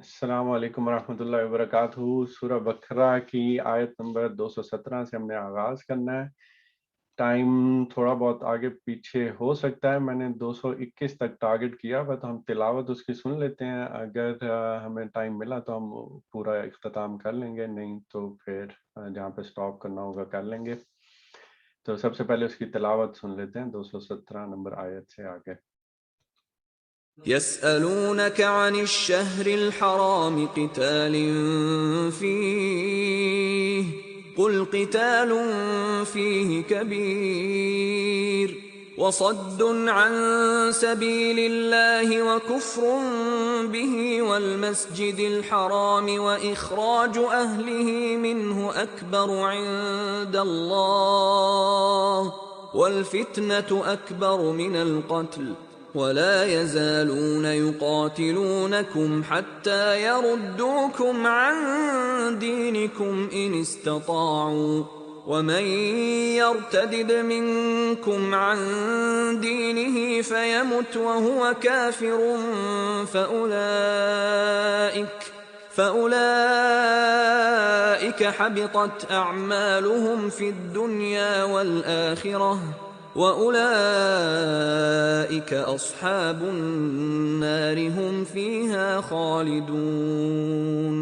السلام علیکم ورحمۃ اللہ وبرکاتہ۔ سورہ بقرہ کی آیت نمبر 217 سے ہم نے آغاز کرنا ہے۔ ٹائم تھوڑا بہت آگے پیچھے ہو سکتا ہے، میں نے 221 تک ٹارگٹ کیا ہوا، تو ہم تلاوت اس کی سن لیتے ہیں۔ اگر ہمیں ٹائم ملا تو ہم پورا اختتام کر لیں گے، نہیں تو پھر جہاں پہ سٹاپ کرنا ہوگا کر لیں گے۔ تو سب سے پہلے اس کی تلاوت سن لیتے ہیں 217 نمبر آیت سے آگے۔ يسألونك عن الشهر الحرام قتال فيه قل قتال فيه كبير وصد عن سبيل الله وكفر به والمسجد الحرام وإخراج أهله منه أكبر عند الله والفتنة أكبر من القتل ولا يزالون يقاتلونكم حتى يردوكم عن دينكم إن استطاعوا ومن يرتدد منكم عن دينه فيمت وهو كافر فأولئك حبطت أعمالهم في الدنيا والآخرة وَأُولَئِكَ أَصْحَابُ النَّارِ هُمْ فِيهَا خَالِدُونَ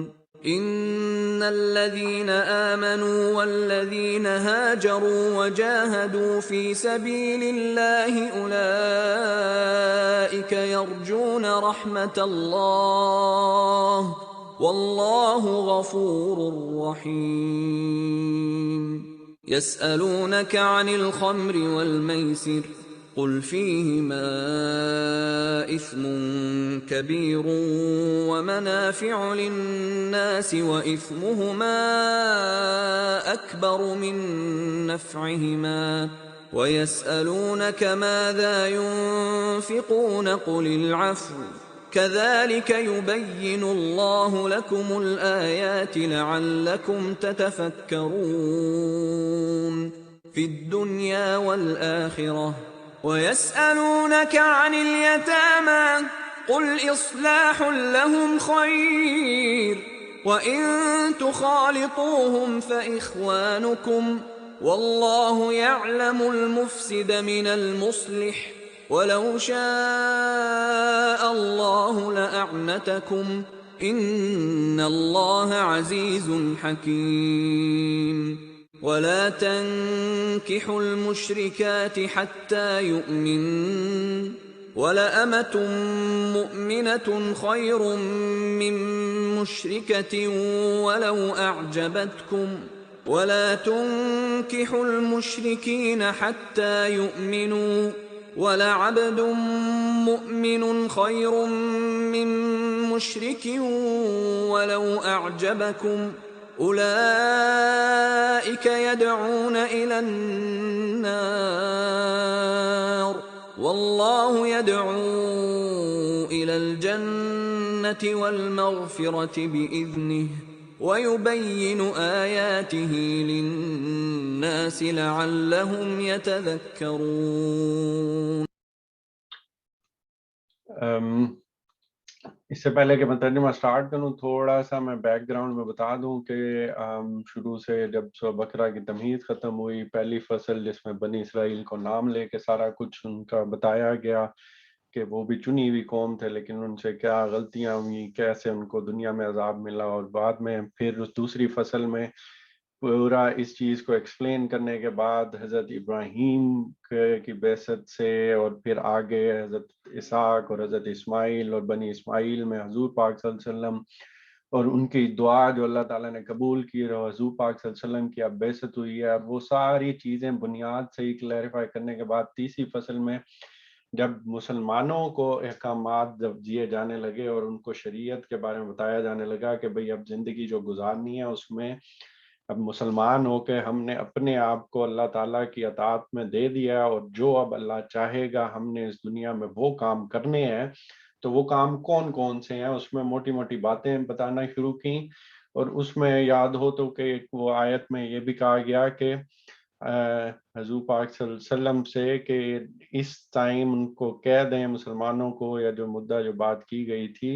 إِنَّ الَّذِينَ آمَنُوا وَالَّذِينَ هَاجَرُوا وَجَاهَدُوا فِي سَبِيلِ اللَّهِ أُولَئِكَ يَرْجُونَ رَحْمَةَ اللَّهِ وَاللَّهُ غَفُورٌ رَّحِيمٌ يسألونك عن الخمر والميسر قل فيهما إثم كبير ومنافع للناس وإثمهما أكبر من نفعهما ويسألونك ماذا ينفقون قل العفو كذلك يبين الله لكم الآيات لعلكم تتفكرون في الدنيا والآخرة ويسألونك عن اليتامى قل إصلاح لهم خير وإن تخالطوهم فإخوانكم والله يعلم المفسد من المصلح وَلَوْ شَاءَ اللَّهُ لَأَعْنَتَكُمْ إِنَّ اللَّهَ عَزِيزٌ حَكِيمٌ وَلَا تَنكِحُوا الْمُشْرِكَاتِ حَتَّى يُؤْمِنَّ وَلَأَمَةٌ مُؤْمِنَةٌ خَيْرٌ مِّن مُّشْرِكَةٍ وَلَوْ أَعْجَبَتْكُمْ وَلَا تُنكِحُوا الْمُشْرِكِينَ حَتَّى يُؤْمِنُوا وَلَعَبْدٌ مُّؤْمِنٌ خَيْرٌ مِّن مُّشْرِكٍ وَلَوْ أَعْجَبَكُمْ أُولَئِكَ يَدْعُونَ إِلَى النَّارِ وَاللَّهُ يَدْعُو إِلَى الْجَنَّةِ وَالْمَغْفِرَةِ بِإِذْنِهِ وَيُبَيِّنُ آيَاتِهِ لِلنَّاسِ لَعَلَّهُمْ يَتَذَكَّرُونَ۔ اس سے پہلے کہ میں ترجمہ سٹارٹ کروں، تھوڑا سا میں بیک گراؤنڈ میں بتا دوں کہ شروع سے جب سورہ بقرہ کی تمہید ختم ہوئی، پہلی فصل جس میں بنی اسرائیل کو نام لے کے سارا کچھ ان کا بتایا گیا کہ وہ بھی چنی ہوئی قوم تھے، لیکن ان سے کیا غلطیاں ہوئی، کیسے ان کو دنیا میں عذاب ملا، اور بعد میں پھر دوسری فصل میں پورا اس چیز کو ایکسپلین کرنے کے بعد حضرت ابراہیم کی بعثت سے اور پھر آگے حضرت اسحاق اور حضرت اسماعیل اور بنی اسماعیل میں حضور پاک صلی اللہ علیہ وسلم اور ان کی دعا جو اللہ تعالیٰ نے قبول کی اور حضور پاک صلی اللہ علیہ وسلم کی اب بعثت ہوئی ہے، اب وہ ساری چیزیں بنیاد سے ہی کلیریفائی کرنے کے بعد تیسری فصل میں جب مسلمانوں کو احکامات جب دیے جانے لگے اور ان کو شریعت کے بارے میں بتایا جانے لگا کہ بھئی اب زندگی جو گزارنی ہے اس میں اب مسلمان ہو کے ہم نے اپنے آپ کو اللہ تعالیٰ کی اطاعت میں دے دیا، اور جو اب اللہ چاہے گا ہم نے اس دنیا میں وہ کام کرنے ہیں، تو وہ کام کون کون سے ہیں اس میں موٹی موٹی باتیں بتانا شروع کی۔ اور اس میں یاد ہو تو کہ وہ آیت میں یہ بھی کہا گیا کہ حضور پاک صلی اللہ علیہ وسلم سے کہ اس ٹائم ان کو کہہ دیں مسلمانوں کو، یا جو مدعا جو بات کی گئی تھی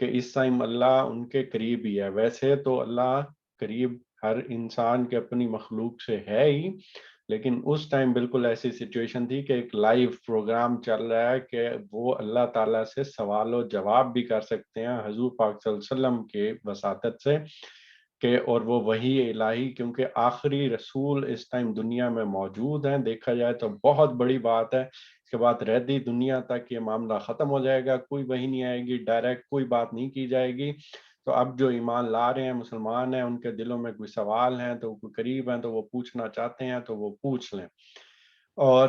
کہ اس ٹائم اللہ ان کے قریب ہی ہے. ویسے تو اللہ قریب ہر انسان کے اپنی مخلوق سے ہے ہی، لیکن اس ٹائم بالکل ایسی سچویشن تھی کہ ایک لائیو پروگرام چل رہا ہے کہ وہ اللہ تعالیٰ سے سوال و جواب بھی کر سکتے ہیں حضور پاک صلی اللہ علیہ وسلم کے وساطت سے، کہ اور وہ وحی الہی، کیونکہ آخری رسول اس ٹائم دنیا میں موجود ہیں. دیکھا جائے تو بہت بڑی بات ہے. اس کے بعد رہتی دنیا تک یہ معاملہ ختم ہو جائے گا، کوئی وحی نہیں آئے گی، ڈائریکٹ کوئی بات نہیں کی جائے گی. تو اب جو ایمان لا رہے ہیں مسلمان ہیں، ان کے دلوں میں کوئی سوال ہیں تو کوئی قریب ہیں تو وہ پوچھنا چاہتے ہیں تو وہ پوچھ لیں. اور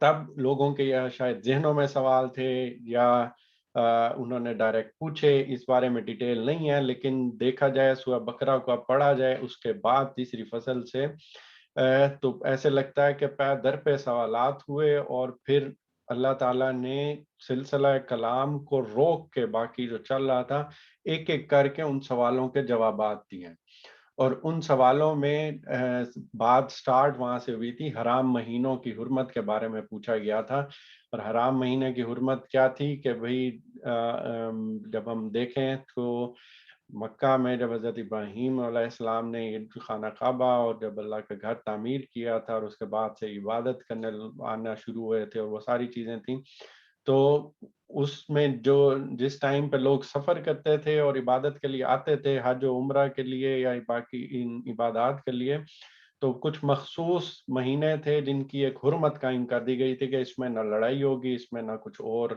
تب لوگوں کے یا شاید ذہنوں میں سوال تھے یا انہوں نے ڈائریکٹ پوچھے، اس بارے میں ڈیٹیل نہیں ہے. لیکن دیکھا جائے سورہ بقرہ کو اب پڑھا جائے اس کے بعد تیسری فصل سے تو ایسے لگتا ہے کہ پے در پہ سوالات ہوئے، اور پھر اللہ تعالیٰ نے سلسلہ کلام کو روک کے باقی جو چل رہا تھا ایک ایک کر کے ان سوالوں کے جوابات دیے. اور ان سوالوں میں بات سٹارٹ وہاں سے ہوئی تھی، حرام مہینوں کی حرمت کے بارے میں پوچھا گیا تھا. اور حرام مہینے کی حرمت کیا تھی کہ بھئی جب ہم دیکھیں تو مکہ میں جب حضرت ابراہیم علیہ السلام نے خانہ کعبہ اور جب اللہ کا گھر تعمیر کیا تھا اور اس کے بعد سے عبادت کرنے آنا شروع ہوئے تھے اور وہ ساری چیزیں تھیں، تو اس میں جو جس ٹائم پہ لوگ سفر کرتے تھے اور عبادت کے لیے آتے تھے، حج و عمرہ کے لیے یا باقی ان عبادات کے لیے، تو کچھ مخصوص مہینے تھے جن کی ایک حرمت قائم کر دی گئی تھی کہ اس میں نہ لڑائی ہوگی، اس میں نہ کچھ اور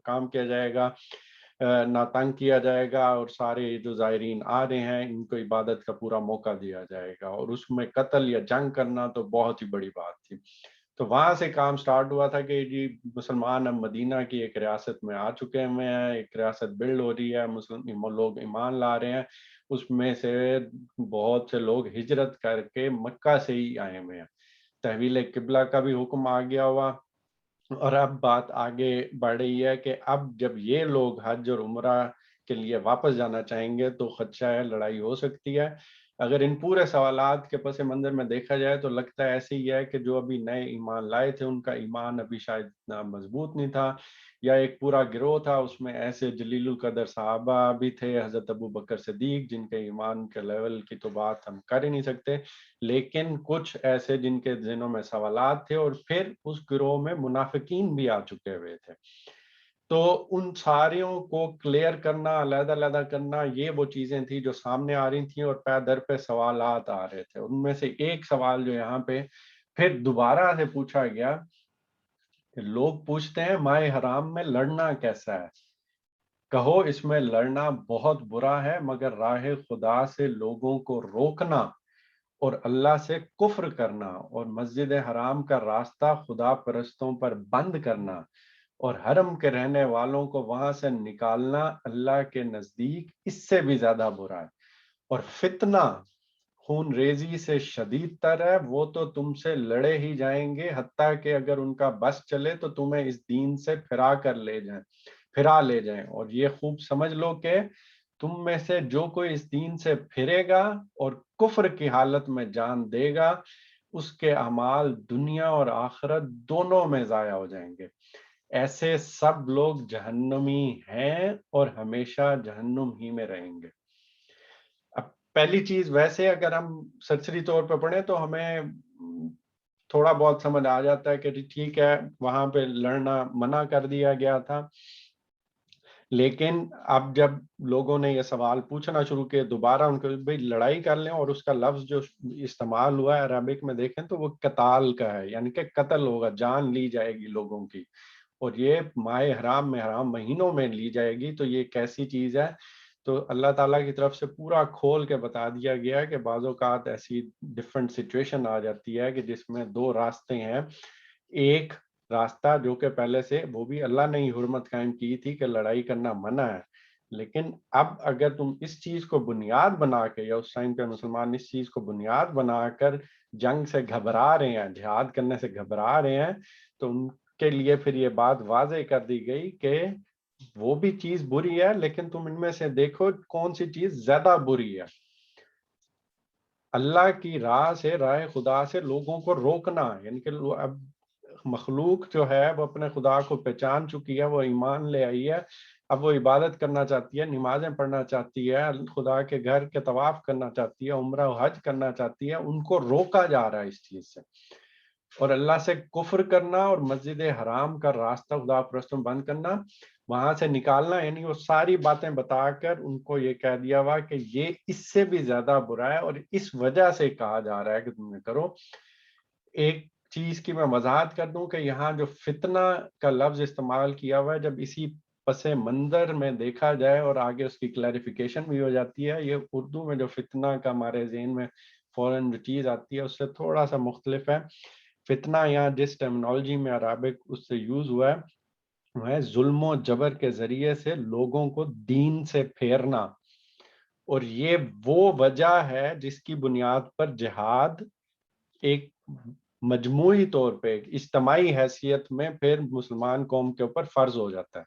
کام کیا جائے گا، نہ تنگ کیا جائے گا، اور سارے جو زائرین آ رہے ہیں ان کو عبادت کا پورا موقع دیا جائے گا. اور اس میں قتل یا جنگ کرنا تو بہت ہی بڑی بات تھی. تو وہاں سے کام سٹارٹ ہوا تھا کہ جی مسلمان اب مدینہ کی ایک ریاست میں آ چکے ہوئے ہیں، ایک ریاست بلڈ ہو رہی ہے، مسلم لوگ ایمان لا رہے ہیں. اس میں سے بہت سے لوگ ہجرت کر کے مکہ سے ہی آئے ہوئے ہیں. تحویل قبلہ کا بھی حکم آ گیا ہوا. اور اب بات آگے بڑھ رہی ہے کہ اب جب یہ لوگ حج اور عمرہ کے لیے واپس جانا چاہیں گے تو خدشہ ہے لڑائی ہو سکتی ہے. اگر ان پورے سوالات کے پس منظر میں دیکھا جائے تو لگتا ہے ایسے ہی ہے کہ جو ابھی نئے ایمان لائے تھے ان کا ایمان ابھی شاید اتنا مضبوط نہیں تھا، یا ایک پورا گروہ تھا اس میں ایسے جلیل القدر صحابہ بھی تھے، حضرت ابو بکر صدیق، جن کے ایمان کے لیول کی تو بات ہم کر ہی نہیں سکتے، لیکن کچھ ایسے جن کے ذہنوں میں سوالات تھے، اور پھر اس گروہ میں منافقین بھی آ چکے ہوئے تھے. تو ان ساریوں کو کلیئر کرنا، علیحدہ علیحدہ کرنا، یہ وہ چیزیں تھیں جو سامنے آ رہی تھیں اور پے در پہ سوالات آ رہے تھے. ان میں سے ایک سوال جو یہاں پہ پھر دوبارہ سے پوچھا گیا کہ لوگ پوچھتے ہیں ماہ حرام میں لڑنا کیسا ہے؟ کہو اس میں لڑنا بہت برا ہے، مگر راہ خدا سے لوگوں کو روکنا اور اللہ سے کفر کرنا اور مسجد حرام کا راستہ خدا پرستوں پر بند کرنا اور حرم کے رہنے والوں کو وہاں سے نکالنا اللہ کے نزدیک اس سے بھی زیادہ برا ہے. اور فتنہ خون ریزی سے شدید تر ہے، وہ تو تم سے لڑے ہی جائیں گے، حتیٰ کہ اگر ان کا بس چلے تو تمہیں اس دین سے پھرا لے جائیں. اور یہ خوب سمجھ لو کہ تم میں سے جو کوئی اس دین سے پھرے گا اور کفر کی حالت میں جان دے گا، اس کے اعمال دنیا اور آخرت دونوں میں ضائع ہو جائیں گے. ایسے سب لوگ جہنمی ہیں اور ہمیشہ جہنم ہی میں رہیں گے. اب پہلی چیز، ویسے اگر ہم سرسری طور پہ پڑھیں تو ہمیں تھوڑا بہت سمجھ آ جاتا ہے کہ ٹھیک ہے وہاں پہ لڑنا منع کر دیا گیا تھا. لیکن اب جب لوگوں نے یہ سوال پوچھنا شروع کیے دوبارہ ان کو بھئی لڑائی کر لیں، اور اس کا لفظ جو استعمال ہوا ہے عربک میں دیکھیں تو وہ قتال کا ہے، یعنی کہ قتل ہوگا، جان لی جائے گی لوگوں کی، اور یہ ماہ حرام میں حرام مہینوں میں لی جائے گی. تو یہ کیسی چیز ہے؟ تو اللہ تعالیٰ کی طرف سے پورا کھول کے بتا دیا گیا کہ بعض اوقات ایسی ڈفرینٹ سچویشن آ جاتی ہے کہ جس میں دو راستے ہیں. ایک راستہ جو کہ پہلے سے وہ بھی اللہ نے ہی حرمت قائم کی تھی کہ لڑائی کرنا منع ہے، لیکن اب اگر تم اس چیز کو بنیاد بنا کے، یا اس ٹائم پہ مسلمان اس چیز کو بنیاد بنا کر جنگ سے گھبرا رہے ہیں، جہاد کرنے سے گھبرا رہے ہیں، تو ان کے لیے پھر یہ بات واضح کر دی گئی کہ وہ بھی چیز بری ہے، لیکن تم ان میں سے دیکھو کون سی چیز زیادہ بری ہے. اللہ کی راہ سے، راہ خدا سے لوگوں کو روکنا، یعنی کہ اب مخلوق جو ہے وہ اپنے خدا کو پہچان چکی ہے، وہ ایمان لے آئی ہے، اب وہ عبادت کرنا چاہتی ہے، نمازیں پڑھنا چاہتی ہے، خدا کے گھر کے طواف کرنا چاہتی ہے، عمرہ و حج کرنا چاہتی ہے، ان کو روکا جا رہا ہے اس چیز سے. اور اللہ سے کفر کرنا اور مسجد حرام کا راستہ خدا پرستوں بند کرنا، وہاں سے نکالنا، یعنی وہ ساری باتیں بتا کر ان کو یہ کہہ دیا ہوا کہ یہ اس سے بھی زیادہ برا ہے اور اس وجہ سے کہا جا رہا ہے کہ تم نے کرو. ایک چیز کی میں وضاحت کر دوں کہ یہاں جو فتنہ کا لفظ استعمال کیا ہوا ہے، جب اسی پس منظر میں دیکھا جائے اور آگے اس کی کلیریفیکیشن بھی ہو جاتی ہے، یہ اردو میں جو فتنہ کا ہمارے ذہن میں فوراً جو چیز آتی ہے اس سے تھوڑا سا مختلف ہے. فتنہ یہاں جس ٹرمنالوجی میں عربک اس سے یوز ہوا ہے وہ ہے ظلم و جبر کے ذریعے سے لوگوں کو دین سے پھیرنا. اور یہ وہ وجہ ہے جس کی بنیاد پر جہاد ایک مجموعی طور پہ اجتماعی حیثیت میں پھر مسلمان قوم کے اوپر فرض ہو جاتا ہے.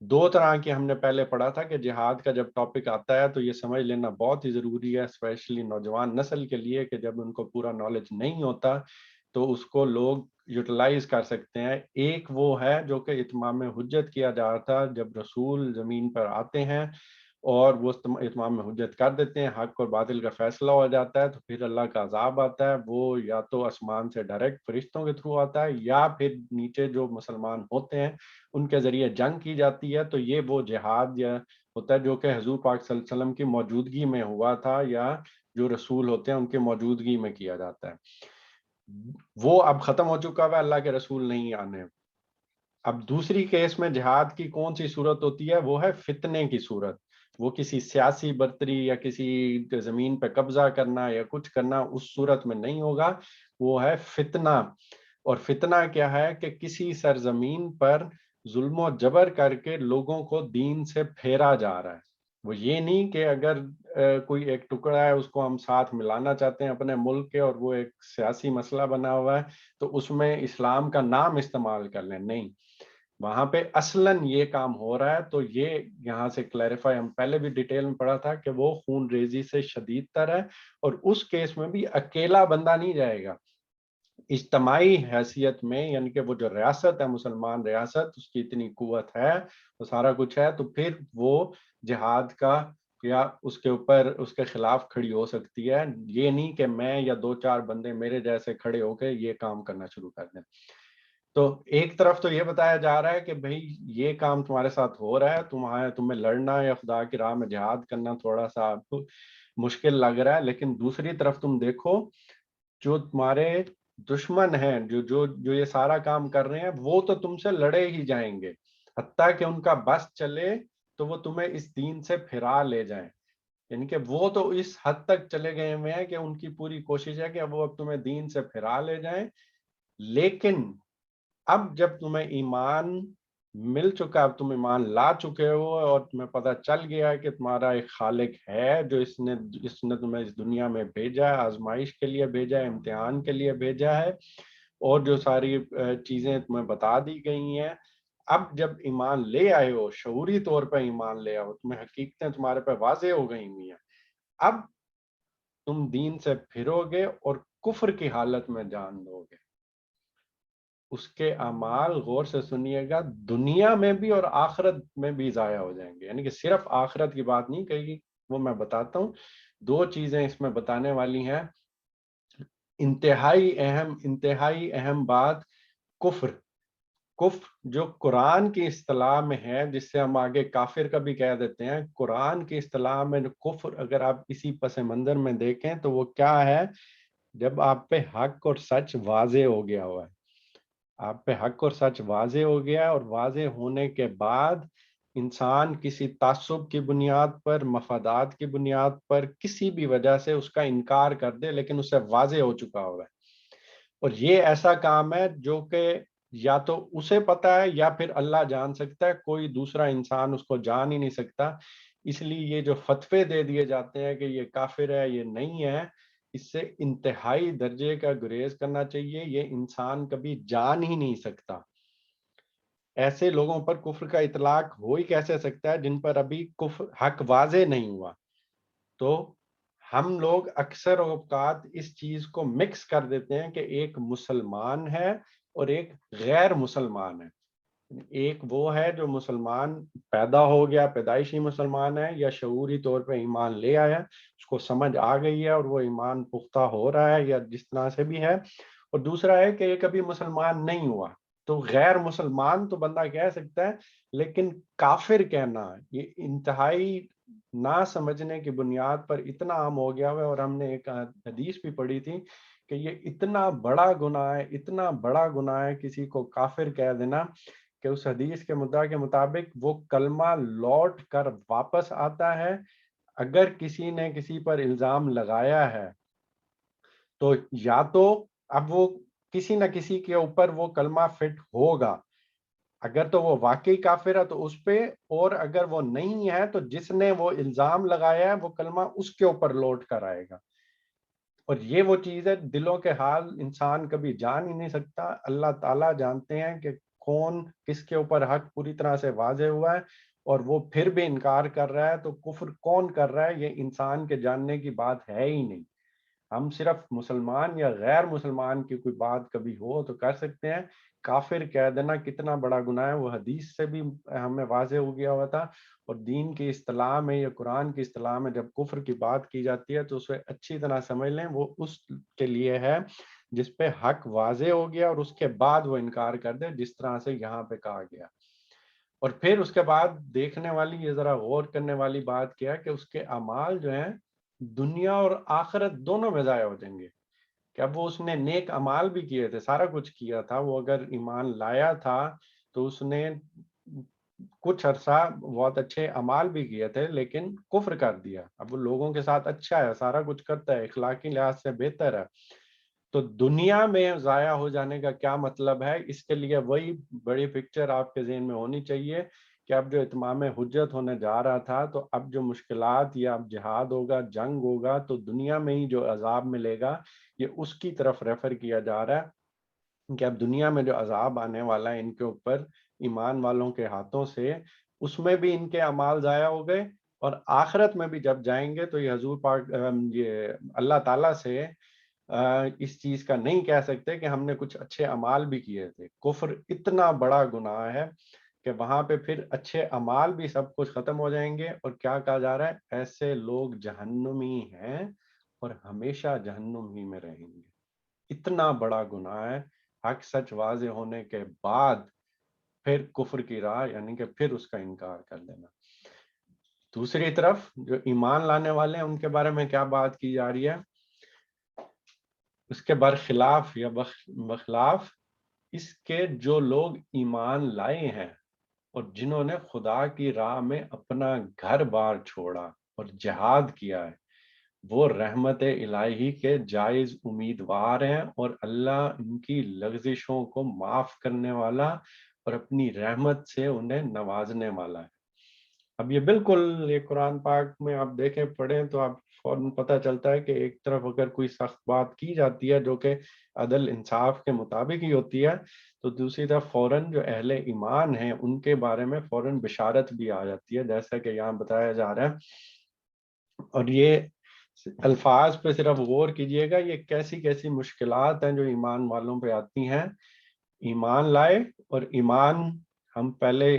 دو طرح کی ہم نے پہلے پڑھا تھا کہ جہاد کا جب ٹاپک آتا ہے تو یہ سمجھ لینا بہت ہی ضروری ہے، اسپیشلی نوجوان نسل کے لیے، کہ جب ان کو پورا نالج نہیں ہوتا تو اس کو لوگ یوٹیلائز کر سکتے ہیں. ایک وہ ہے جو کہ اتمام حجت کیا جا رہا تھا، جب رسول زمین پر آتے ہیں اور وہ اتمام حجت کر دیتے ہیں، حق اور باطل کا فیصلہ ہو جاتا ہے، تو پھر اللہ کا عذاب آتا ہے. وہ یا تو آسمان سے ڈائریکٹ فرشتوں کے تھرو آتا ہے یا پھر نیچے جو مسلمان ہوتے ہیں ان کے ذریعے جنگ کی جاتی ہے. تو یہ وہ جہاد یا ہوتا ہے جو کہ حضور پاک صلی اللہ علیہ وسلم کی موجودگی میں ہوا تھا یا جو رسول ہوتے ہیں ان کی موجودگی میں کیا جاتا ہے. وہ اب ختم ہو چکا ہوا، اللہ کے رسول نہیں آنے. اب دوسری کیس میں جہاد کی کون سی صورت ہوتی ہے؟ وہ ہے فتنے کی صورت. وہ کسی سیاسی برتری یا کسی زمین پہ قبضہ کرنا یا کچھ کرنا اس صورت میں نہیں ہوگا، وہ ہے فتنہ. اور فتنہ کیا ہے؟ کہ کسی سرزمین پر ظلم و جبر کر کے لوگوں کو دین سے پھیرا جا رہا ہے. وہ یہ نہیں کہ اگر کوئی ایک ٹکڑا ہے اس کو ہم ساتھ ملانا چاہتے ہیں اپنے ملک کے اور وہ ایک سیاسی مسئلہ بنا ہوا ہے تو اس میں اسلام کا نام استعمال کر لیں. نہیں، وہاں پہ اصلاً یہ کام ہو رہا ہے. تو یہ یہاں سے کلیریفائی، ہم پہلے بھی ڈیٹیل میں پڑھا تھا کہ وہ خون ریزی سے شدید تر ہے اور اس کیس میں بھی اکیلا بندہ نہیں جائے گا، اجتماعی حیثیت میں، یعنی کہ وہ جو ریاست ہے مسلمان ریاست، اس کی اتنی قوت ہے، وہ سارا کچھ ہے، تو پھر وہ جہاد کا یا اس کے اوپر اس کے خلاف کھڑی ہو سکتی ہے. یہ نہیں کہ میں یا دو چار بندے میرے جیسے کھڑے ہو کے یہ کام کرنا شروع کر دیں. تو ایک طرف تو یہ بتایا جا رہا ہے کہ بھئی یہ کام تمہارے ساتھ ہو رہا ہے، تمہیں لڑنا یا خدا کی راہ میں جہاد کرنا تھوڑا سا آپ کو مشکل لگ رہا ہے، لیکن دوسری طرف تم دیکھو جو تمہارے دشمن ہیں، جو یہ سارا کام کر رہے ہیں، وہ تو تم سے لڑے ہی جائیں گے، حتیٰ کہ ان کا بس چلے تو وہ تمہیں اس دین سے پھرا لے جائیں. یعنی کہ وہ تو اس حد تک چلے گئے ہوئے ہیں کہ ان کی پوری کوشش ہے کہ وہ اب تمہیں دین سے پھرا لے جائیں. لیکن اب جب تمہیں ایمان مل چکا، اب تم ایمان لا چکے ہو اور تمہیں پتہ چل گیا ہے کہ تمہارا ایک خالق ہے جو اس نے تمہیں اس دنیا میں بھیجا ہے، آزمائش کے لیے بھیجا ہے، امتحان کے لیے بھیجا ہے، اور جو ساری چیزیں تمہیں بتا دی گئی ہیں. اب جب ایمان لے آئے ہو، شعوری طور پہ ایمان لے آؤ، تمہیں حقیقتیں تمہارے پہ واضح ہو گئی ہوئی ہیں، اب تم دین سے پھرو گے اور کفر کی حالت میں جان دو گے. اس کے اعمال غور سے سنیے گا، دنیا میں بھی اور آخرت میں بھی ضائع ہو جائیں گے. یعنی کہ صرف آخرت کی بات نہیں کہی، وہ میں بتاتا ہوں. دو چیزیں اس میں بتانے والی ہیں. انتہائی اہم بات، کفر. کفر جو قرآن کی اصطلاح میں ہے، جس سے ہم آگے کافر کا بھی کہہ دیتے ہیں، قرآن کی اصطلاح میں جو کفر اگر آپ اسی پس منظر میں دیکھیں تو وہ کیا ہے؟ جب آپ پہ حق اور سچ واضح ہو گیا ہوا ہے، آپ پہ حق اور سچ واضح ہو گیا ہے، اور واضح ہونے کے بعد انسان کسی تعصب کی بنیاد پر، مفادات کی بنیاد پر، کسی بھی وجہ سے اس کا انکار کر دے، لیکن اسے واضح ہو چکا ہوا ہے. اور یہ ایسا کام ہے جو کہ یا تو اسے پتا ہے یا پھر اللہ جان سکتا ہے، کوئی دوسرا انسان اس کو جان ہی نہیں سکتا. اس لیے یہ جو فتوے دے دیے جاتے ہیں کہ یہ کافر ہے، یہ نہیں ہے، اس سے انتہائی درجے کا گریز کرنا چاہیے. یہ انسان کبھی جان ہی نہیں سکتا. ایسے لوگوں پر کفر کا اطلاق ہو ہی کیسے سکتا ہے جن پر ابھی حق واضح نہیں ہوا. تو ہم لوگ اکثر اوقات اس چیز کو مکس کر دیتے ہیں کہ ایک مسلمان ہے اور ایک غیر مسلمان ہے. ایک وہ ہے جو مسلمان پیدا ہو گیا، پیدائشی مسلمان ہے یا شعوری طور پہ ایمان لے آیا، اس کو سمجھ آ گئی ہے اور وہ ایمان پختہ ہو رہا ہے یا جس طرح سے بھی ہے، اور دوسرا ہے کہ یہ کبھی مسلمان نہیں ہوا۔ تو غیر مسلمان تو بندہ کہہ سکتا ہے، لیکن کافر کہنا یہ انتہائی نہ سمجھنے کی بنیاد پر اتنا عام ہو گیا ہوا ہے۔ اور ہم نے ایک حدیث بھی پڑھی تھی کہ یہ اتنا بڑا گناہ ہے، اتنا بڑا گناہ ہے کسی کو کافر کہہ دینا، کہ اس حدیث کے مدعا کے مطابق وہ کلمہ لوٹ کر واپس آتا ہے۔ اگر کسی نے کسی پر الزام لگایا ہے تو یا تو اب وہ کسی نہ کسی کے اوپر وہ کلمہ فٹ ہوگا، اگر تو وہ واقعی کافر ہے تو اس پہ، اور اگر وہ نہیں ہے تو جس نے وہ الزام لگایا ہے وہ کلمہ اس کے اوپر لوٹ کر آئے گا۔ اور یہ وہ چیز ہے، دلوں کے حال انسان کبھی جان ہی نہیں سکتا، اللہ تعالیٰ جانتے ہیں کہ کون کس کے اوپر حق پوری طرح سے واضح ہوا ہے، اور وہ پھر بھی انکار کر رہا ہے، تو کفر کون کر رہا ہے یہ انسان کے جاننے کی بات ہے ہی نہیں۔ ہم صرف مسلمان یا غیر مسلمان کی کوئی بات کبھی ہو تو کر سکتے ہیں، کافر کہہ دینا کتنا بڑا گناہ ہے وہ حدیث سے بھی ہمیں واضح ہو گیا ہوا تھا۔ اور دین کی اصطلاح میں یا قرآن کی اصطلاح میں جب کفر کی بات کی جاتی ہے تو اسے اچھی طرح سمجھ لیں، وہ اس کے لیے ہے جس پہ حق واضح ہو گیا اور اس کے بعد وہ انکار کر دے، جس طرح سے یہاں پہ کہا گیا۔ اور پھر اس کے بعد دیکھنے والی، یہ ذرا غور کرنے والی بات کیا ہے کہ اس کے اعمال جو ہیں دنیا اور آخرت دونوں میں ضائع ہو جائیں گے۔ کہ اب وہ اس نے نیک اعمال بھی کیے تھے، سارا کچھ کیا تھا، وہ اگر ایمان لایا تھا تو اس نے کچھ عرصہ بہت اچھے اعمال بھی کیے تھے، لیکن کفر کر دیا۔ اب وہ لوگوں کے ساتھ اچھا ہے، سارا کچھ کرتا ہے، اخلاقی لحاظ سے بہتر ہے، تو دنیا میں ضائع ہو جانے کا کیا مطلب ہے؟ اس کے لیے وہی بڑی پکچر آپ کے ذہن میں ہونی چاہیے کہ اب جو اتمام حجت ہونے جا رہا تھا، تو اب جو مشکلات یا اب جہاد ہوگا، جنگ ہوگا، تو دنیا میں ہی جو عذاب ملے گا یہ اس کی طرف ریفر کیا جا رہا ہے کہ اب دنیا میں جو عذاب آنے والا ہے ان کے اوپر ایمان والوں کے ہاتھوں سے، اس میں بھی ان کے اعمال ضائع ہو گئے، اور آخرت میں بھی جب جائیں گے تو یہ حضور پاک یہ اللہ تعالیٰ سے اس چیز کا نہیں کہہ سکتے کہ ہم نے کچھ اچھے اعمال بھی کیے تھے۔ کفر اتنا بڑا گناہ ہے کہ وہاں پہ پھر اچھے اعمال بھی سب کچھ ختم ہو جائیں گے، اور کیا کہا جا رہا ہے؟ ایسے لوگ جہنمی ہیں اور ہمیشہ جہنم ہی میں رہیں گے۔ اتنا بڑا گناہ ہے، حق سچ واضح ہونے کے بعد پھر کفر کی راہ، یعنی کہ پھر اس کا انکار کر دینا۔ دوسری طرف جو ایمان لانے والے ہیں ان کے بارے میں کیا بات کی جا رہی ہے؟ اس کے برخلاف یا بخلاف اس کے جو لوگ ایمان لائے ہیں اور جنہوں نے خدا کی راہ میں اپنا گھر بار چھوڑا اور جہاد کیا ہے، وہ رحمت الہی کے جائز امیدوار ہیں، اور اللہ ان کی لغزشوں کو معاف کرنے والا اور اپنی رحمت سے انہیں نوازنے والا ہے۔ اب یہ بالکل یہ قرآن پاک میں آپ دیکھیں پڑھیں تو آپ فوراً پتہ چلتا ہے کہ ایک طرف اگر کوئی سخت بات کی جاتی ہے جو کہ عدل انصاف کے مطابق ہی ہوتی ہے، تو دوسری طرف فوراً جو اہل ایمان ہیں ان کے بارے میں فوراً بشارت بھی آ جاتی ہے، جیسا کہ یہاں بتایا جا رہا ہے۔ اور یہ الفاظ پہ صرف غور کیجئے گا، یہ کیسی کیسی مشکلات ہیں جو ایمان والوں پہ آتی ہیں۔ ایمان لائے، اور ایمان ہم پہلے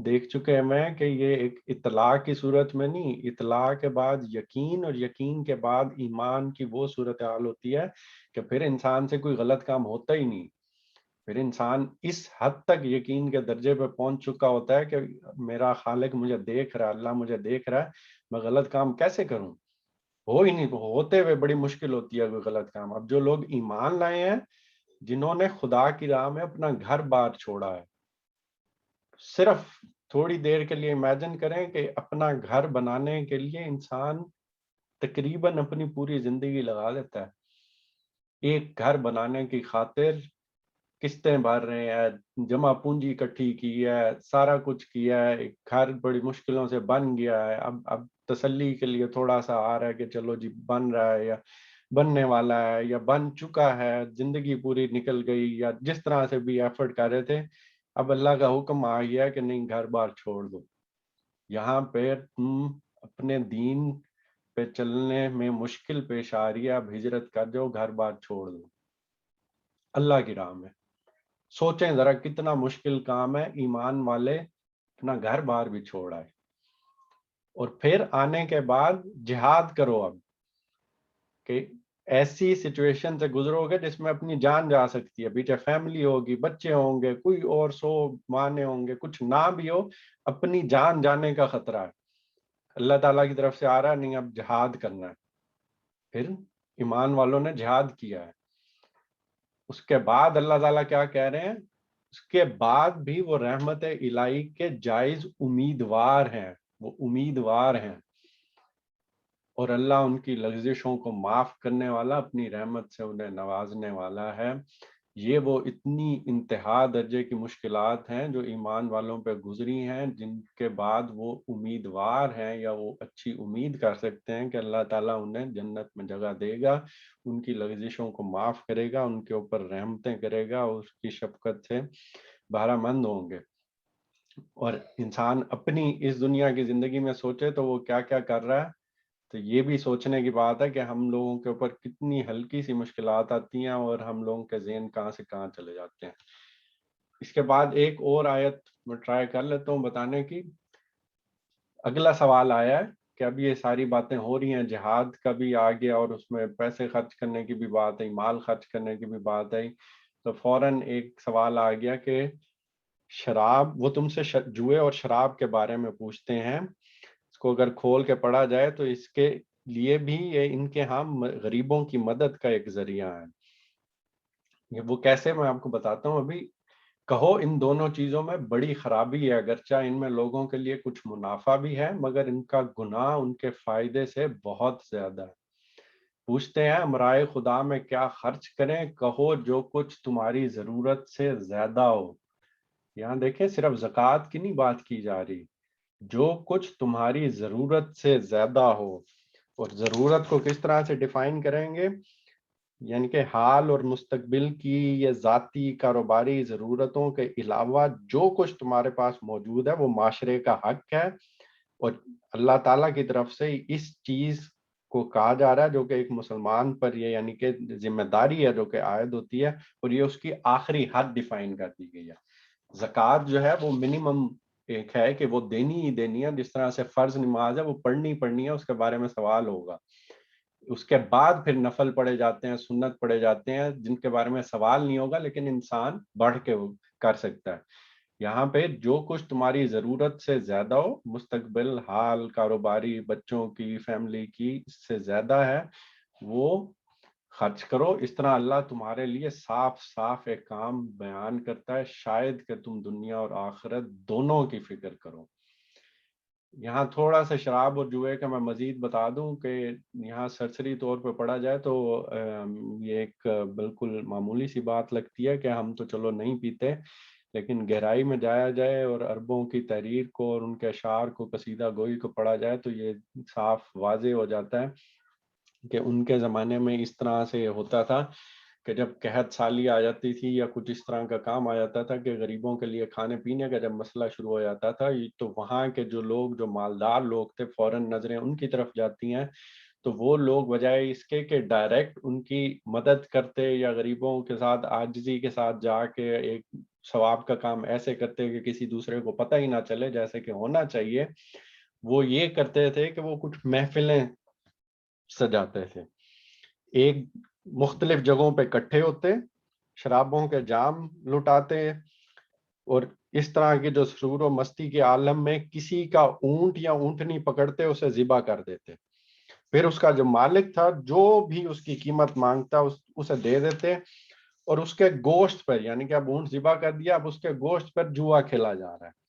دیکھ چکے ہیں کہ یہ ایک اطلاع کی صورت میں نہیں، اطلاع کے بعد یقین، اور یقین کے بعد ایمان کی وہ صورتحال ہوتی ہے کہ پھر انسان سے کوئی غلط کام ہوتا ہی نہیں، پھر انسان اس حد تک یقین کے درجے پہ پہنچ چکا ہوتا ہے کہ میرا خالق مجھے دیکھ رہا ہے، اللہ مجھے دیکھ رہا ہے، میں غلط کام کیسے کروں؟ ہو ہی نہیں، ہوتے ہوئے بڑی مشکل ہوتی ہے کوئی غلط کام۔ اب جو لوگ ایمان لائے ہیں، جنہوں نے خدا کی راہ میں اپنا گھر بار چھوڑا ہے، صرف تھوڑی دیر کے لیے امیجن کریں کہ اپنا گھر بنانے کے لیے انسان تقریباً اپنی پوری زندگی لگا دیتا ہے، ایک گھر بنانے کی خاطر قسطیں بھر رہے ہیں، جمع پونجی اکٹھی کی ہے، سارا کچھ کیا ہے، ایک گھر بڑی مشکلوں سے بن گیا ہے، اب تسلی کے لیے تھوڑا سا آ رہا ہے کہ چلو جی بن رہا ہے، یا بننے والا ہے، یا بن چکا ہے، زندگی پوری نکل گئی، یا جس طرح سے بھی ایفرٹ کر رہے تھے، اب اللہ کا حکم آ گیا کہ نہیں، گھر بار چھوڑ دو۔ یہاں پہ تم اپنے دین پہ چلنے میں مشکل پیش آ رہی ہے، اب ہجرت کر جاؤ، گھر بار چھوڑ دو اللہ کی راہ میں۔ سوچیں ذرا کتنا مشکل کام ہے ایمان والے اپنا گھر بار بھی چھوڑ آئے اور پھر آنے کے بعد جہاد کرو اب کہ ایسی سچویشن سے گزرو گے جس میں اپنی جان جا سکتی ہے، پیچھے فیملی ہوگی، بچے ہوں گے، کوئی اور 100 مانے ہوں گے، کچھ نہ بھی ہو اپنی جان جانے کا خطرہ ہے، اللہ تعالیٰ کی طرف سے آ رہا ہے نہیں اب جہاد کرنا ہے۔ پھر ایمان والوں نے جہاد کیا ہے، اس کے بعد اللہ تعالیٰ کیا کہہ رہے ہیں، اس کے بعد بھی وہ رحمت الہی کے جائز امیدوار ہیں، وہ امیدوار ہیں، اور اللہ ان کی لغزشوں کو معاف کرنے والا، اپنی رحمت سے انہیں نوازنے والا ہے۔ یہ وہ اتنی انتہا درجے کی مشکلات ہیں جو ایمان والوں پہ گزری ہیں، جن کے بعد وہ امیدوار ہیں یا وہ اچھی امید کر سکتے ہیں کہ اللہ تعالیٰ انہیں جنت میں جگہ دے گا، ان کی لغزشوں کو معاف کرے گا، ان کے اوپر رحمتیں کرے گا، اس کی شفقت سے بہرہ مند ہوں گے۔ اور انسان اپنی اس دنیا کی زندگی میں سوچے تو وہ کیا کیا کر رہا ہے، تو یہ بھی سوچنے کی بات ہے کہ ہم لوگوں کے اوپر کتنی ہلکی سی مشکلات آتی ہیں اور ہم لوگوں کے ذہن کہاں سے کہاں چلے جاتے ہیں۔ اس کے بعد ایک اور آیت میں ٹرائی کر لیتا ہوں بتانے کی۔ اگلا سوال آیا ہے کہ اب یہ ساری باتیں ہو رہی ہیں، جہاد کا بھی آ گیا اور اس میں پیسے خرچ کرنے کی بھی بات ہے، مال خرچ کرنے کی بھی بات ہے، تو فوراً ایک سوال آ گیا کہ شراب، وہ تم سے جوئے اور شراب کے بارے میں پوچھتے ہیں، اس کو اگر کھول کے پڑھا جائے تو اس کے لیے بھی یہ ان کے ہاں غریبوں کی مدد کا ایک ذریعہ ہے۔ یہ وہ کیسے، میں آپ کو بتاتا ہوں ابھی۔ کہو ان دونوں چیزوں میں بڑی خرابی ہے، اگرچہ ان میں لوگوں کے لیے کچھ منافع بھی ہے مگر ان کا گناہ ان کے فائدے سے بہت زیادہ ہے۔ پوچھتے ہیں امرائے خدا میں کیا خرچ کریں، کہو جو کچھ تمہاری ضرورت سے زیادہ ہو۔ یہاں دیکھیں صرف زکوٰۃ کی نہیں بات کی جا رہی، جو کچھ تمہاری ضرورت سے زیادہ ہو۔ اور ضرورت کو کس طرح سے ڈیفائن کریں گے، یعنی کہ حال اور مستقبل کی یا ذاتی کاروباری ضرورتوں کے علاوہ جو کچھ تمہارے پاس موجود ہے وہ معاشرے کا حق ہے، اور اللہ تعالیٰ کی طرف سے اس چیز کو کہا جا رہا ہے جو کہ ایک مسلمان پر یہ یعنی کہ ذمہ داری ہے جو کہ عائد ہوتی ہے، اور یہ اس کی آخری حد ڈیفائن کر دی گئی ہے۔ زکوٰۃ جو ہے وہ منیمم ایک ہے کہ وہ دینی ہی دینی ہے، جس طرح سے فرض نماز ہے وہ پڑھنی ہے، اس کے بارے میں سوال ہوگا۔ اس کے بعد پھر نفل پڑھے جاتے ہیں، سنت پڑھے جاتے ہیں جن کے بارے میں سوال نہیں ہوگا لیکن انسان بڑھ کے وہ کر سکتا ہے۔ یہاں پہ جو کچھ تمہاری ضرورت سے زیادہ ہو، مستقبل، حال، کاروباری، بچوں کی، فیملی کی، اس سے زیادہ ہے وہ خرچ کرو۔ اس طرح اللہ تمہارے لیے صاف صاف ایک کام بیان کرتا ہے، شاید کہ تم دنیا اور آخرت دونوں کی فکر کرو۔ یہاں تھوڑا سا شراب اور جوئے کا میں مزید بتا دوں کہ یہاں سرسری طور پہ پڑھا جائے تو یہ ایک بالکل معمولی سی بات لگتی ہے کہ ہم تو چلو نہیں پیتے، لیکن گہرائی میں جایا جائے اور عربوں کی تحریر کو اور ان کے اشعار کو، قصیدہ گوئی کو پڑھا جائے تو یہ صاف واضح ہو جاتا ہے کہ ان کے زمانے میں اس طرح سے ہوتا تھا کہ جب قحط سالی آ جاتی تھی یا کچھ اس طرح کا کام آ جاتا تھا کہ غریبوں کے لیے کھانے پینے کا جب مسئلہ شروع ہو جاتا تھا تو وہاں کے جو لوگ، جو مالدار لوگ تھے، فوراً نظریں ان کی طرف جاتی ہیں، تو وہ لوگ بجائے اس کے کہ ڈائریکٹ ان کی مدد کرتے یا غریبوں کے ساتھ عاجزی کے ساتھ جا کے ایک ثواب کا کام ایسے کرتے کہ کسی دوسرے کو پتہ ہی نہ چلے جیسے کہ ہونا چاہیے، وہ یہ کرتے تھے کہ وہ کچھ محفلیں سجاتے تھے، ایک مختلف جگہوں پہ اکٹھے ہوتے، شرابوں کے جام لٹاتے، اور اس طرح کی جو سرور و مستی کے عالم میں کسی کا اونٹ یا اونٹنی پکڑتے، اسے ذبح کر دیتے، پھر اس کا جو مالک تھا جو بھی اس کی قیمت مانگتا اسے دے دیتے، اور اس کے گوشت پر، یعنی کہ اب اونٹ ذبح کر دیا، اب اس کے گوشت پر جوا کھیلا جا رہا ہے۔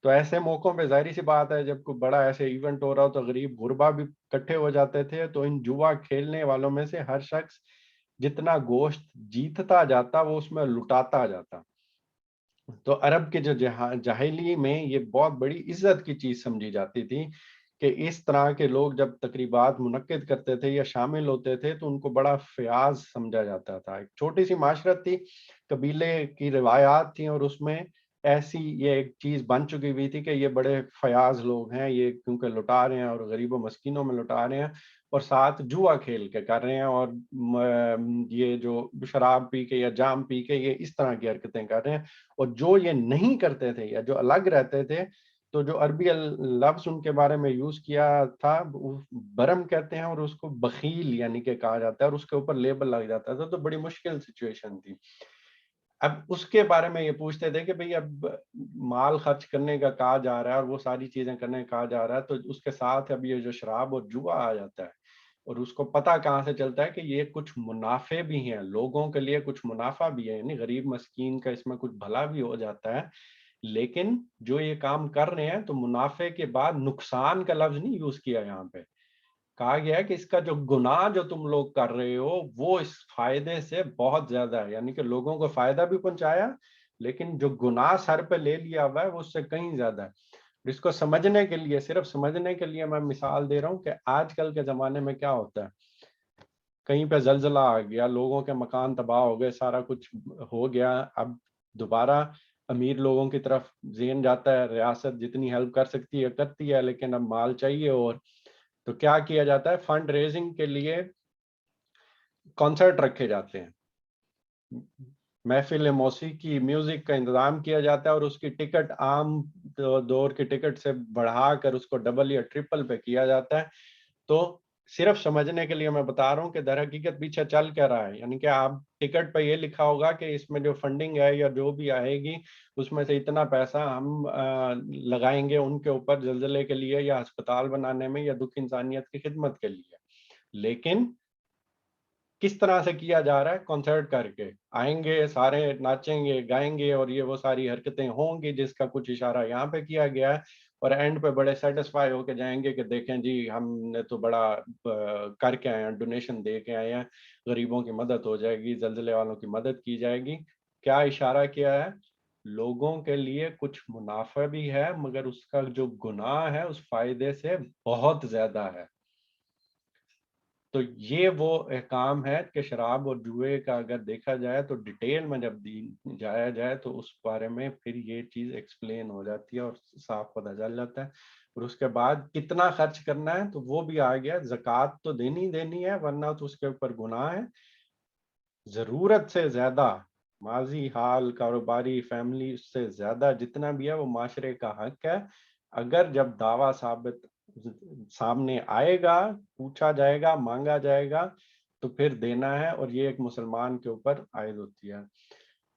تو ایسے موقعوں پہ ظاہری سی بات ہے جب کوئی بڑا ایسے ایونٹ ہو رہا ہو تو غریب غربا بھی اکٹھے ہو جاتے تھے، تو ان جوا کھیلنے والوں میں سے ہر شخص جتنا گوشت جیتتا جاتا وہ اس میں لٹاتا جاتا۔ تو عرب کے جو جاہلی میں یہ بہت بڑی عزت کی چیز سمجھی جاتی تھی کہ اس طرح کے لوگ جب تقریبات منعقد کرتے تھے یا شامل ہوتے تھے تو ان کو بڑا فیاض سمجھا جاتا تھا۔ ایک چھوٹی سی معاشرت تھی، قبیلے کی روایات تھیں، اور اس میں ایسی یہ ایک چیز بن چکی ہوئی تھی کہ یہ بڑے فیاض لوگ ہیں، یہ کیونکہ لٹا رہے ہیں اور غریب و مسکینوں میں لٹا رہے ہیں اور ساتھ جوا کھیل کے کر رہے ہیں، اور یہ جو شراب پی کے یا جام پی کے یہ اس طرح کی حرکتیں کر رہے ہیں. اور جو یہ نہیں کرتے تھے یا جو الگ رہتے تھے، تو جو عربی لفظ ان کے بارے میں یوز کیا تھا برم کہتے ہیں، اور اس کو بخیل یعنی کہ کہا جاتا ہے، اور اس کے اوپر لیبل لگ جاتا تھا. تو بڑی مشکل سچویشن تھی. اب اس کے بارے میں یہ پوچھتے تھے کہ بھئی اب مال خرچ کرنے کا کہا جا رہا ہے اور وہ ساری چیزیں کرنے کا کہا جا رہا ہے، تو اس کے ساتھ اب یہ جو شراب اور جوا آ جاتا ہے، اور اس کو پتہ کہاں سے چلتا ہے کہ یہ کچھ منافع بھی ہیں، لوگوں کے لیے کچھ منافع بھی ہے، یعنی غریب مسکین کا اس میں کچھ بھلا بھی ہو جاتا ہے. لیکن جو یہ کام کر رہے ہیں تو منافع کے بعد نقصان کا لفظ نہیں یوز کیا یہاں پہ. کہا گیا ہے کہ اس کا جو گناہ جو تم لوگ کر رہے ہو وہ اس فائدے سے بہت زیادہ ہے، یعنی کہ لوگوں کو فائدہ بھی پہنچایا لیکن جو گناہ سر پہ لے لیا ہوا ہے وہ اس سے کہیں زیادہ ہے. اس کو سمجھنے کے لیے، صرف سمجھنے کے لیے میں مثال دے رہا ہوں کہ آج کل کے زمانے میں کیا ہوتا ہے، کہیں پہ زلزلہ آ گیا، لوگوں کے مکان تباہ ہو گئے، سارا کچھ ہو گیا. اب دوبارہ امیر لوگوں کی طرف ذہن جاتا ہے، ریاست جتنی ہیلپ کر سکتی ہے کرتی ہے، لیکن اب مال چاہیے. اور تو کیا کیا جاتا ہے، فنڈ ریزنگ کے لیے کانسرٹ رکھے جاتے ہیں، محفل موسیقی میوزک کا انتظام کیا جاتا ہے، اور اس کی ٹکٹ عام دور کی ٹکٹ سے بڑھا کر اس کو ڈبل یا ٹرپل پہ کیا جاتا ہے. تو صرف سمجھنے کے لیے میں بتا رہا ہوں کہ در حقیقت پیچھے چل کیا رہا ہے. یعنی کہ آپ ٹکٹ پہ یہ لکھا ہوگا کہ اس میں جو فنڈنگ ہے یا جو بھی آئے گی اس میں سے اتنا پیسہ ہم لگائیں گے ان کے اوپر زلزلے کے لیے یا ہسپتال بنانے میں یا دکھ انسانیت کی خدمت کے لیے. لیکن کس طرح سے کیا جا رہا ہے، کنسرٹ کر کے آئیں گے، سارے ناچیں گے گائیں گے اور یہ وہ ساری حرکتیں ہوں گی جس کا کچھ اشارہ یہاں پہ کیا گیا ہے، اور اینڈ پہ بڑے سیٹسفائی ہو کے جائیں گے کہ دیکھیں جی ہم نے تو بڑا کر کے آئے ہیں، ڈونیشن دے کے آئے ہیں، غریبوں کی مدد ہو جائے گی، زلزلے والوں کی مدد کی جائے گی. کیا اشارہ کیا ہے، لوگوں کے لیے کچھ منافع بھی ہے مگر اس کا جو گناہ ہے اس فائدے سے بہت زیادہ ہے. تو یہ وہ احکام ہے کہ شراب اور جوئے کا اگر دیکھا جائے تو ڈیٹیل میں جب جایا جائے تو اس بارے میں پھر یہ چیز ایکسپلین ہو جاتی ہے اور صاف پتہ چل جاتا ہے. اور اس کے بعد کتنا خرچ کرنا ہے تو وہ بھی آ گیا، زکوٰۃ تو دینی ہے ورنہ تو اس کے اوپر گناہ ہے. ضرورت سے زیادہ ماضی حال کاروباری فیملی اس سے زیادہ جتنا بھی ہے وہ معاشرے کا حق ہے. اگر جب دعویٰ ثابت سامنے آئے گا، پوچھا جائے گا، مانگا جائے گا تو پھر دینا ہے، اور یہ ایک مسلمان کے اوپر عائد ہوتی ہے.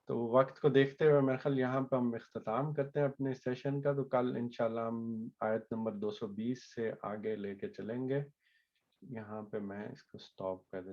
تو وقت کو دیکھتے ہوئے میرے خیال یہاں پہ ہم اختتام کرتے ہیں اپنے سیشن کا. تو کل انشاءاللہ ہم آیت نمبر 220 سے آگے لے کے چلیں گے. یہاں پہ میں اس کو سٹاپ کر دیتا ہوں.